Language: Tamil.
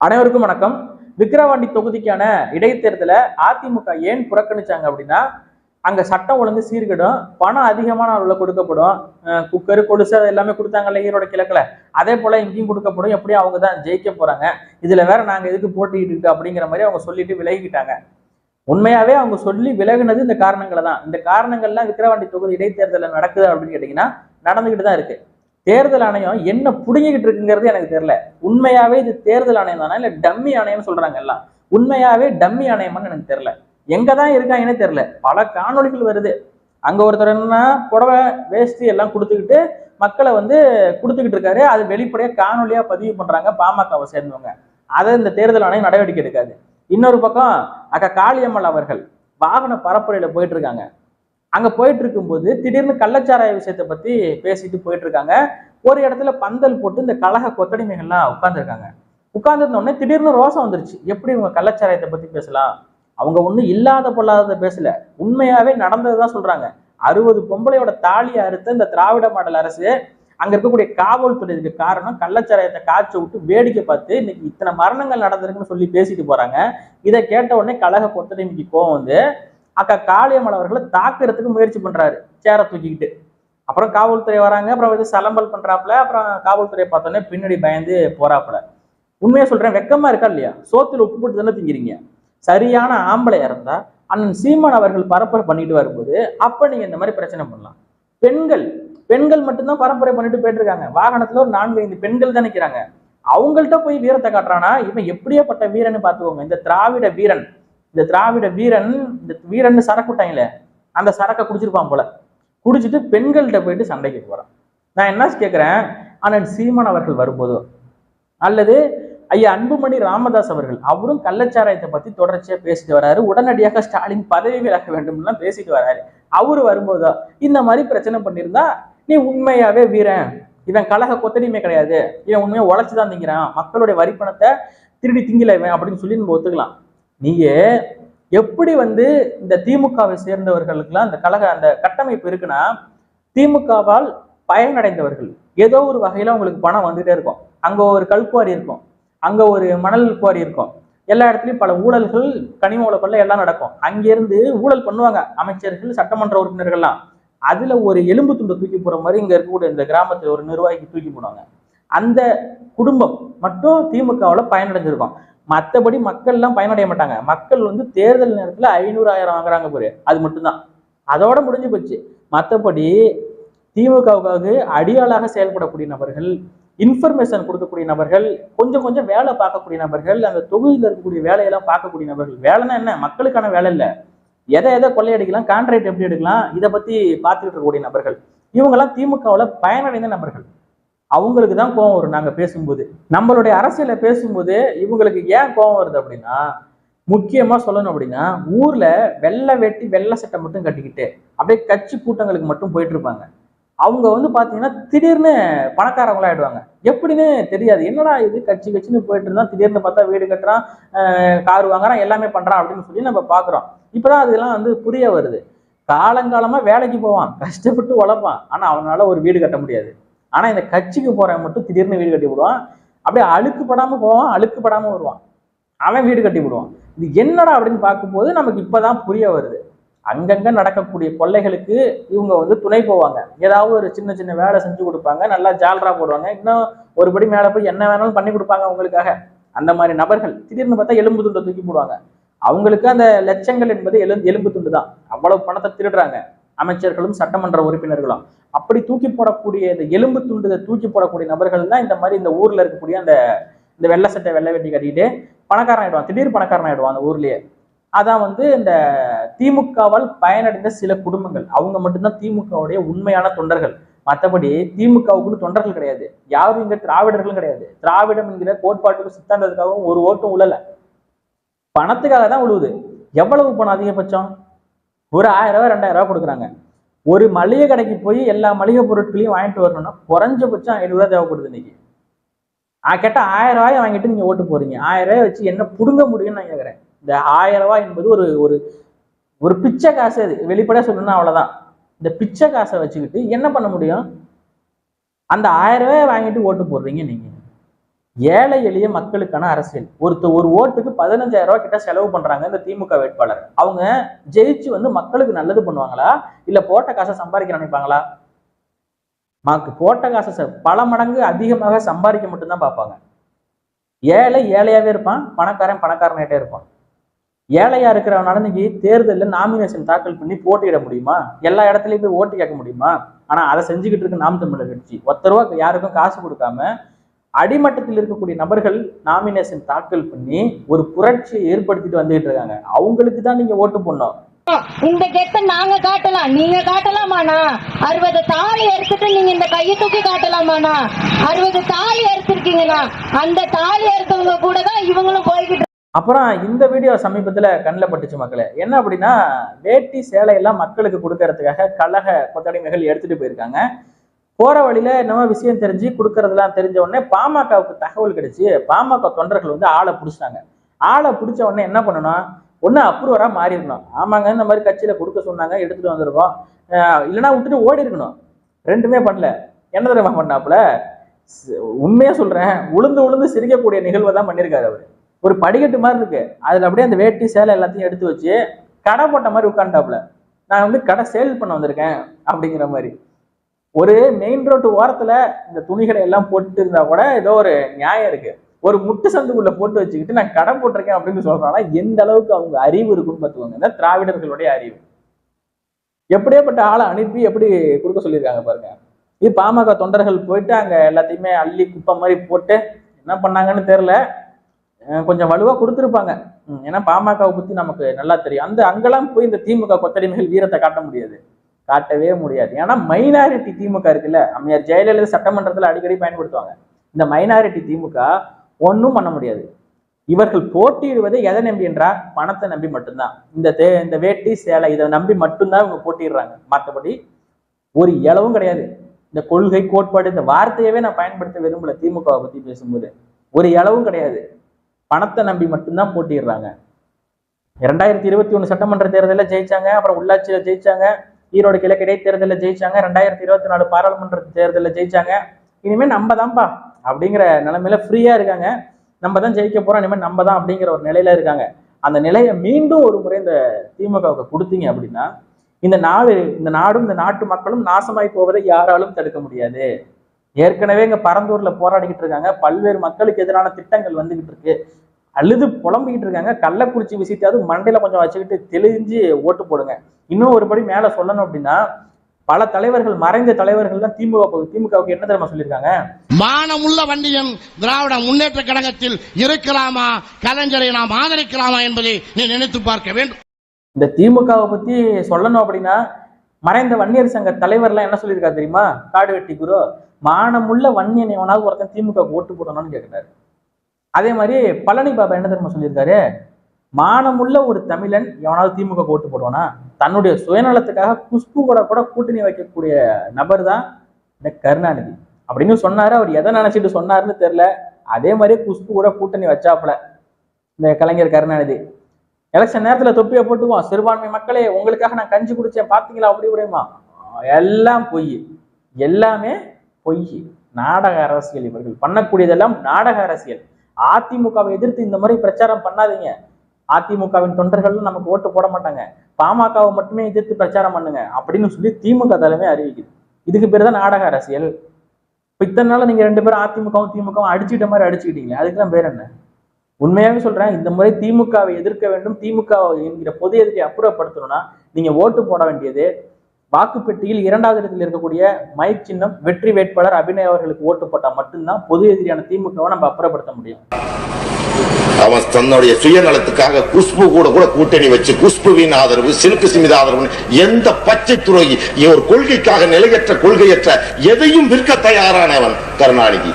அனைவருக்கும் வணக்கம். விக்கிரவாண்டி தொகுதிக்கான இடைத்தேர்தலை அதிமுக ஏன் புறக்கணிச்சாங்க அப்படின்னா, அங்க சட்டம் ஒழுங்கு சீர்கெடும், பணம் அதிகமான அளவுல கொடுக்கப்படும். குக்கரு கொலுசு எல்லாமே கொடுத்தாங்கல்ல ஈரோடு கிழக்குல, அதே போல இங்கேயும் கொடுக்கப்படும். எப்படியும் அவங்க தான் ஜெயிக்க போறாங்க, இதுல வேற நாங்க எதுக்கு போட்டிட்டு இருக்கு அப்படிங்கிற மாதிரி அவங்க சொல்லிட்டு விலகிக்கிட்டாங்க. உண்மையாவே அவங்க சொல்லி விலகுனது இந்த காரணங்களை தான். இந்த காரணங்கள்லாம் விக்கிரவாண்டி தொகுதி இடைத்தேர்தலில் நடக்குது அப்படின்னு கேட்டீங்கன்னா நடந்துகிட்டு தான் இருக்கு. தேர்தல் ஆணையம் என்ன புடுங்கிக்கிட்டு இருக்குங்கிறது எனக்கு தெரியல. உண்மையாவே இது தேர்தல் ஆணையம் தானா இல்ல டம்மி ஆணையம் சொல்றாங்க எல்லாம். உண்மையாவே டம்மி ஆணையம்னு எனக்கு தெரியல. எங்கதான் இருக்காங்கன்னே தெரியல. பல காணொலிகள் வருது. அங்க ஒருத்தர் என்னன்னா புடவை வேஷ்டி எல்லாம் கொடுத்துக்கிட்டு மக்களை கொடுத்துக்கிட்டு இருக்காரு. அது வெளிப்படையா காணொலியா பதிவு பண்றாங்க பாமகவை சேர்ந்தவங்க. அதை இந்த தேர்தல் ஆணையம் நடவடிக்கை எடுக்காது. இன்னொரு பக்கம் அக்கா காளியம்மாள் அவர்கள் வாகன பரப்புரையில போயிட்டு இருக்காங்க. அங்க போயிட்டு இருக்கும்போது திடீர்னு கள்ளச்சாராய விஷயத்தை பத்தி பேசிட்டு போயிட்டு இருக்காங்க. ஒரு இடத்துல பந்தல் போட்டு இந்த கழக கொத்தடிமைகள்லாம் உட்கார்ந்துருக்காங்க. உட்கார்ந்துருந்த உடனே திடீர்னு ரோசம் வந்துருச்சு. எப்படி இவங்க கள்ளச்சாராயத்தை பத்தி பேசலாம்? அவங்க ஒண்ணும் இல்லாத பொல்லாததை பேசல, உண்மையாவே நடந்ததுதான் சொல்றாங்க. 60 பொம்பளையோட தாலியை அறுத்த இந்த திராவிட மாடல் அரசு அங்க இருக்கக்கூடிய காவல்துறை இதுக்கு காரணம் கள்ளச்சாராயத்தை காய்ச்ச விட்டு வேடிக்கை பார்த்து இன்னைக்கு இத்தனை மரணங்கள் நடந்திருக்குன்னு சொல்லி பேசிட்டு போறாங்க. இதை கேட்ட உடனே கழக கொத்தடிமைக்கு கோவம் அக்கா காளியம்மாள் அவர்களை தாக்குறதுக்கு முயற்சி பண்றாரு சேர தூக்கிக்கிட்டு. அப்புறம் காவல்துறை வராங்க. அப்புறம் சலம்பல் பண்றாப்புல. அப்புறம் காவல்துறையை பார்த்தோன்னே பின்னாடி பயந்து போறாப்புல. உண்மையா சொல்றேன், வெக்கமா இருக்கா இல்லையா? சோத்துல உப்பு போட்டு தானே திங்கிறீங்க. சரியான ஆம்பளையா இருந்தா அண்ணன் சீமான் அவர்கள் பரப்புரை பண்ணிட்டு வரும்போது அப்ப நீங்க இந்த மாதிரி பிரச்சனை பண்ணலாம். பெண்கள் பெண்கள் மட்டும்தான் பரப்புரை பண்ணிட்டு போயிட்டு இருக்காங்க. வாகனத்துல ஒரு 4-5 பெண்கள் தான் நிக்கிறாங்க. அவங்கள்ட்ட போய் வீரத்தை காட்டுறானா இவன் எப்படியாப்பட்ட வீரன்னு பாத்துக்கோங்க. இந்த திராவிட வீரன் இந்த வீரன்னு சரக்கு விட்டாங்களே, அந்த சரக்கை குடிச்சிருப்பான் போல. குடிச்சிட்டு பெண்கள்கிட்ட போயிட்டு சண்டைக்கு போறான். நான் என்ன கேட்கிறேன், அண்ணன் சீமான் அவர்கள் வரும்போதோ அல்லது ஐயா அன்புமணி ராமதாஸ் அவர்கள் அவரும் கள்ளச்சாராயத்தை பத்தி தொடர்ச்சியா பேசிட்டு வராரு. உடனடியாக ஸ்டாலின் பதவி விலக வேண்டும் பேசிட்டு வராரு. அவரு வரும்போதோ இந்த மாதிரி பிரச்சனை பண்ணியிருந்தா நீ உண்மையாவே வீரன், இவன் கழக கொத்தடிமை கிடையாது, இவன் உண்மையா உழைச்சுதான் திங்கிறான், மக்களுடைய வரி பணத்தை திருடி திங்கில இவன் அப்படின்னு சொல்லி நம்ம ஒத்துக்கலாம். நீங்க எப்படி இந்த திமுகவை சேர்ந்தவர்களுக்கெல்லாம் அந்த கழக அந்த கட்டமைப்பு இருக்குன்னா, திமுகவால் பயனடைந்தவர்கள் ஏதோ ஒரு வகையில உங்களுக்கு பணம் வந்துட்டே இருக்கும். அங்க ஒரு கல்குவாரி இருக்கும், அங்க ஒரு மணல் குவாரி இருக்கும், எல்லா இடத்துலயும் பல ஊழல்கள் கனிம வளங்கள்ல எல்லாம் நடக்கும். அங்கிருந்து ஊழல் பண்ணுவாங்க அமைச்சர்கள் சட்டமன்ற உறுப்பினர்கள்லாம். அதுல ஒரு எலும்பு துண்டை தூக்கி போற மாதிரி இங்க இருக்கக்கூடிய இந்த கிராமத்துல ஒரு நிர்வாகிக்கு தூக்கி போடுவாங்க. அந்த குடும்பம் மட்டும் திமுகவுல பயனடைஞ்சிருக்கும். மற்றபடி மக்கள் எல்லாம் பயனடைய மாட்டாங்க. மக்கள் தேர்தல் நேரத்துல 500-1000 வாங்குறாங்க பாரு, அது மட்டும்தான். அதோட முடிஞ்சு போச்சு. மற்றபடி திமுகவுக்காக அடியாளாக செயல்படக்கூடிய நபர்கள், இன்ஃபர்மேஷன் கொடுக்கக்கூடிய நபர்கள், கொஞ்சம் கொஞ்சம் வேலை பார்க்கக்கூடிய நபர்கள், அந்த தொகுதியில் இருக்கக்கூடிய வேலையெல்லாம் பார்க்கக்கூடிய நபர்கள். வேலைன்னா என்ன? மக்களுக்கான வேலை இல்லை, எதை கொள்ளையடிக்கலாம், கான்ட்ராக்ட் எப்படி எடுக்கலாம், இதை பத்தி பார்த்துக்கிட்டு இருக்கக்கூடிய நபர்கள். இவங்கெல்லாம் திமுகவுல பயனடைந்த நபர்கள். அவங்களுக்கு தான் கோவம் வரும். நாங்க பேசும்போது நம்மளுடைய அரசியல பேசும்போது இவங்களுக்கு ஏன் கோவம் வருது அப்படின்னா, முக்கியமா சொல்லணும் அப்படின்னா, ஊர்ல வெள்ளை வேட்டி வெள்ளை சட்டை மட்டும் கட்டிக்கிட்டு அப்படியே கட்சி கூட்டங்களுக்கு மட்டும் போயிட்டு இருப்பாங்க. அவங்க பாத்தீங்கன்னா திடீர்னு பணக்காரங்களா ஆயிடுவாங்க. எப்படின்னு தெரியாது. என்னடா இது கட்சின்னு போயிட்டு இருந்தா திடீர்னு பார்த்தா வீடு கட்டுறான், கார் வாங்குறான், எல்லாமே பண்றான் அப்படின்னு சொல்லி நம்ம பாக்குறோம். இப்பதான் அதெல்லாம் புரிய வருது. காலங்காலமா வேலைக்கு போவான், கஷ்டப்பட்டு உழைப்பான், ஆனா அவனால ஒரு வீடு கட்ட முடியாது. ஆனா இந்த கட்சிக்கு போறவன் மட்டும் திடீர்னு வீடு கட்டி விடுவான். அப்படியே அழுக்கு படாம போவான், அழுக்கு படாம வருவான், அவன் வீடு கட்டி விடுவான். இது என்னடா அப்படின்னு பார்க்கும்போது நமக்கு இப்பதான் புரிய வருது. அங்கங்க நடக்கக்கூடிய கொள்ளைகளுக்கு இவங்க துணை போவாங்க. ஏதாவது ஒரு சின்ன சின்ன வேலை செஞ்சு கொடுப்பாங்க, நல்லா ஜால்ரா போடுவாங்க, இன்னும் ஒருபடி மேல போய் என்ன வேணாலும் பண்ணி கொடுப்பாங்க அவங்களுக்காக. அந்த மாதிரி நபர்கள் திடீர்னு பார்த்தா எலும்பு துண்டை தூக்கி போடுவாங்க. அவங்களுக்கு அந்த லட்சங்கள் என்பது எலும்பு துண்டு தான். அவ்வளவு பணத்தை திருடுறாங்க அமைச்சர்களும் சட்டமன்ற உறுப்பினர்களும். அப்படி தூக்கி போடக்கூடிய இந்த எலும்பு துண்டுதை தூக்கி போடக்கூடிய நபர்கள் தான் இந்த மாதிரி இந்த ஊர்ல இருக்கக்கூடிய இந்த வெள்ளை சட்டை வெள்ளை வெட்டி கட்டிட்டு பணக்காரன் ஆயிடுவான், திடீர் பணக்காரன் ஆயிடுவான் அந்த ஊர்லயே. அதான் இந்த திமுகவால் பயனடைந்த சில குடும்பங்கள். அவங்க மட்டும்தான் திமுகவுடைய உண்மையான தொண்டர்கள். மற்றபடி திமுகவுக்குன்னு தொண்டர்கள் கிடையாது. யாரும் இங்க திராவிடர்களும் கிடையாது. திராவிடம் என்கிற கோட்பாட்டுக்கு சித்தாந்தத்துக்காகவும் ஒரு ஓட்டும் உழல, பணத்துக்காக தான் உழுவுது. எவ்வளவு பணம் அதிகபட்சம்? ஒரு 1000 ரூபாய் 2000 ரூபாய் கொடுக்குறாங்க. ஒரு மளிகை கடைக்கு போய் எல்லா மளிகை பொருட்களையும் வாங்கிட்டு வரணும்னா குறைஞ்சபட்சம் 500 ரூபாய் தேவைப்படுது இன்னைக்கு. கேட்டா 1000 ரூபாய் வாங்கிட்டு நீங்க ஓட்டு போறீங்க. 1000 ரூபாய் வச்சு என்ன புடுங்க முடியும்னு நான் கேட்கிறேன். இந்த 1000 ரூபாய் என்பது ஒரு ஒரு பிச்சை காசு. அது வெளிப்படையா சொல்லணும்னா அவ்வளவுதான். இந்த பிச்சை காசை வச்சுக்கிட்டு என்ன பண்ண முடியும்? அந்த 1000 ரூபாய் வாங்கிட்டு ஓட்டு போடுறீங்க நீங்க. ஏழை எளிய மக்களுக்கான அரசியல். ஒரு ஓட்டுக்கு 15,000 ரூபாய் கிட்ட செலவு பண்றாங்க இந்த திமுக வேட்பாளர். அவங்க ஜெயிச்சு வந்து மக்களுக்கு நல்லது பண்ணுவாங்களா இல்ல போட்ட காசை சம்பாதிக்க நினைப்பாங்களா? போட்ட காசை பல மடங்கு அதிகமாக சம்பாதிக்க மட்டும்தான் பார்ப்பாங்க. ஏழை ஏழையாவே இருப்பான், பணக்காரன் பணக்காரனாயிட்டே இருப்பான். ஏழையா இருக்கிறவனால இன்னைக்கு தேர்தலில் நாமினேஷன் தாக்கல் பண்ணி போட்டியிட முடியுமா? எல்லா இடத்துலயும் போய் ஓட்டு கேட்க முடியுமா? ஆனா அதை செஞ்சுக்கிட்டு இருக்கு நாம் தமிழர் கட்சி. 10 ரூபா யாருக்கும் காசு கொடுக்காம அடிமட்டத்தில் இருக்கக்கூடிய நபர்கள் நாமினேஷன் தாக்கல் பண்ணி ஒரு புரட்சியை ஏற்படுத்திட்டு வந்துகிட்டு இருக்காங்க. அவங்களுக்கு தான் நீங்க ஓட்டு போடணும். இந்த கெட்ட நாங்க காட்டலாம், நீங்க காட்டலாமாண்ணா? 60 தாலி எடுத்துட்டு நீங்க இந்த கையை தூக்கி காட்டலாமாண்ணா? 60 தாலி எடுத்திருக்கீங்கன்னா அந்த தாலி எடுத்தவங்க கூட தான் இவங்களும் போய்கிட்டு. அப்புறம் இந்த வீடியோ சமீபத்துல கண்ணில் பட்டுச்சு மக்களே. என்ன அப்படின்னா, வேட்டி சேலை எல்லாம் மக்களுக்கு கொடுக்கறதுக்காக கழக கொத்தடிமைகள் எடுத்துட்டு போயிருக்காங்க. போற வழியில என்னமோ விஷயம் தெரிஞ்சு கொடுக்கறதுலாம் தெரிஞ்ச உடனே பாமகவுக்கு தகவல் கிடைச்சு பாமக தொண்டர்கள் வந்து ஆளை பிடிச்சிட்டாங்க. ஆளை பிடிச்ச உடனே என்ன பண்ணணும், ஒண்ணு அப்ரூவரா மாறி இருக்கணும். ஆமாங்க இந்த மாதிரி கட்சியில கொடுக்க சொன்னாங்க, எடுத்துட்டு வந்திருக்கோம், இல்லைன்னா விட்டுட்டு ஓடி இருக்கணும். ரெண்டுமே பண்ணல. என்ன தெரியுமா பண்ணாப்புல, உண்மையா சொல்றேன், உளுந்து உளுந்து சிரிக்கக்கூடிய நிகழ்வை தான் பண்ணியிருக்காரு அவரு. ஒரு படிக்கட்டு மாதிரி இருக்கு, அதுல அப்படியே அந்த வேட்டி சேலை எல்லாத்தையும் எடுத்து வச்சு கடை போட்ட மாதிரி உட்காந்துட்டாப்புல. நான் வந்து கடை சேல் பண்ண வந்திருக்கேன் அப்படிங்கிற மாதிரி. ஒரு மெயின் ரோட்டு ஓரத்துல இந்த துணிகளை எல்லாம் போட்டு இருந்தா கூட ஏதோ ஒரு நியாயம் இருக்கு. ஒரு முட்டு சந்துக்குள்ள போட்டு வச்சுக்கிட்டு நான் கடை போட்டிருக்கேன் அப்படின்னு சொல்றாங்கன்னா எந்த அளவுக்கு அவங்க அறிவு இருக்குன்னு பார்த்துக்கோங்க. இந்த திராவிடர்களுடைய அறிவு. எப்படியேப்பட்ட ஆளை அனுப்பி எப்படி கொடுக்க சொல்லியிருக்காங்க பாருங்க. இது பாமக தொண்டர்கள் போயிட்டு அங்க எல்லாத்தையுமே அள்ளி குப்பை மாதிரி போட்டு என்ன பண்ணாங்கன்னு தெரியல. கொஞ்சம் வலுவா கொடுத்துருப்பாங்க. ஏன்னா பாமகவை பத்தி நமக்கு நல்லா தெரியும். அங்கெல்லாம் போய் இந்த திமுக கொத்தடிமைகள் வீரத்தை காட்ட முடியாது, காட்டவே முடியாது. ஏன்னா மைனாரிட்டி திமுக இருக்குல்ல, அம்மையார் ஜெயலலிதா சட்டமன்றத்தில் அடிக்கடி பயன்படுத்துவாங்க. இந்த மைனாரிட்டி திமுக ஒன்றும் பண்ண முடியாது. இவர்கள் போட்டியிடுவது எதை நம்பி என்றா, பணத்தை நம்பி மட்டும்தான். இந்த வேட்டி சேலை இதை நம்பி மட்டும்தான் இவங்க போட்டிடுறாங்க. மற்றபடி ஒரு இளவும் கிடையாது. இந்த கொள்கை கோட்பாடு இந்த வார்த்தையவே நான் பயன்படுத்த விரும்பல திமுகவை பத்தி பேசும்போது. ஒரு இளவும் கிடையாது. பணத்தை நம்பி மட்டும்தான் போட்டிடுறாங்க. 2021 சட்டமன்ற தேர்தலில் ஜெயிச்சாங்க, அப்புறம் உள்ளாட்சியில ஜெயிச்சாங்க, ஈரோடு கிழக்கு இடைத்தேர்தலில் ஜெயிச்சாங்க, 2024 பாராளுமன்ற தேர்தலில் ஜெயிச்சாங்க. இனிமே நம்ம தான்ப்பா அப்படிங்கிற நிலைமையில ஃப்ரீயா இருக்காங்க. நம்ம தான் ஜெயிக்க போறோம், இனிமேல் நம்ம தான் அப்படிங்கிற ஒரு நிலையில இருக்காங்க. அந்த நிலையை மீண்டும் ஒரு முறை இந்த திமுகவுக்கு கொடுத்தீங்க அப்படின்னா இந்த நாடும் இந்த நாட்டு மக்களும் நாசமாய் போவதை யாராலும் தடுக்க முடியாது. ஏற்கனவே இங்க பரந்தூர்ல போராடிக்கிட்டு இருக்காங்க. பல்வேறு மக்களுக்கு எதிரான திட்டங்கள் வந்துகிட்டு இருக்கு. அழுது புலம்பிக்கிட்டு இருக்காங்க. கள்ளக்குறிச்சி விஷயத்தாவது மண்டையில கொஞ்சம் வச்சுக்கிட்டு தெளிஞ்சு ஓட்டு போடுங்க. இன்னும் ஒருபடி மேல சொல்லணும் அப்படின்னா, பல தலைவர்கள், மறைந்த தலைவர்கள் தான் திமுகவுக்கு என்ன தெரியுமா சொல்லியிருக்காங்க, மானமுள்ள வண்டியன் திராவிட முன்னேற்ற கழகத்தில் இருக்கலாமா, கலைஞரை நாம் ஆதரிக்கலாமா என்பதை நீ நினைத்து பார்க்க வேண்டும். இந்த திமுகவை பத்தி சொல்லணும் அப்படின்னா, மறைந்த வன்னியர் சங்க தலைவர்லாம் என்ன சொல்லியிருக்காரு தெரியுமா, காடு வெட்டி குரு, மானமுள்ள வன்னியன் எவனாவது ஒருத்தன் திமுக ஓட்டு போடணும்னு கேட்கிறாரு. அதே மாதிரி பழனி பாபா என்ன தெரியுமா சொல்லியிருக்காரு, மானமுள்ள ஒரு தமிழன் எவனாவது திமுக ஓட்டு போடுவானா? தன்னுடைய சுயநலத்துக்காக குஷ்பு கூட கூட்டணி வைக்கக்கூடிய நபர் தான் இந்த கருணாநிதி அப்படின்னு சொன்னாரு. அவர் எதை நினைச்சிட்டு சொன்னாருன்னு தெரியல. அதே மாதிரி குஷ்பு கூட கூட்டணி வச்சாப்புல இந்த கலைஞர் கருணாநிதி. எலெக்ஷன் நேரத்துல தொப்பியை போட்டுக்குவோம், சிறுபான்மை மக்களே உங்களுக்காக நான் கஞ்சி குடிச்சேன் பாத்தீங்களா அப்படி விடையுமா, எல்லாம் பொய், எல்லாமே பொய், நாடக அரசியல். இவர்கள் பண்ணக்கூடியதெல்லாம் நாடக அரசியல். அதிமுகவை எதிர்த்து இந்த மாதிரி பிரச்சாரம் பண்ணாதீங்க. அதிமுகவின் தொண்டர்களும் நமக்கு ஓட்டு போட மாட்டாங்க, பாமகவை மட்டுமே எதிர்த்து பிரச்சாரம் பண்ணுங்க அப்படின்னு சொல்லி திமுக தலைமை அறிவிக்குது. இதுக்கு பேர் தான் நாடக அரசியல். இத்தனை நாள் நீங்க 2 பேரும் அதிமுகவும் திமுகவும் அடிச்சுட்ட மாதிரி அடிச்சுக்கிட்டீங்க, அதுக்கெல்லாம் பேர் என்ன? உண்மையாவே சொல்றேன், இந்த முறை திமுகவை எதிர்க்க வேண்டும், திமுக என்கிற பொது எதிர்ப்பை அப்புறப்படுத்தணும்னா நீங்க ஓட்டு போட வேண்டியது வாக்குப்பெட்டியில் 2வது இடத்தில் இருக்கக்கூடிய மைக் சின்னம் வெற்றி வேட்பாளர் அபிநய் அவர்களுக்கு ஓட்டு போட்டா மட்டும்தான் பொது எதிரியான திமுகவை நம்ம அப்புறப்படுத்த முடியும். அவன் தன்னுடைய சுயநலத்துக்காக குஷ்பு கூட கூட்டணி வச்சு குஷ்புவின் ஆதரவு, சில்கு சிமித ஆதரவு, எந்த பச்சை துரோகி ஒரு கொள்கைக்காக நிலையற்ற கொள்கையற்ற எதையும் விற்க தயாரானவன் கருணாநிதி.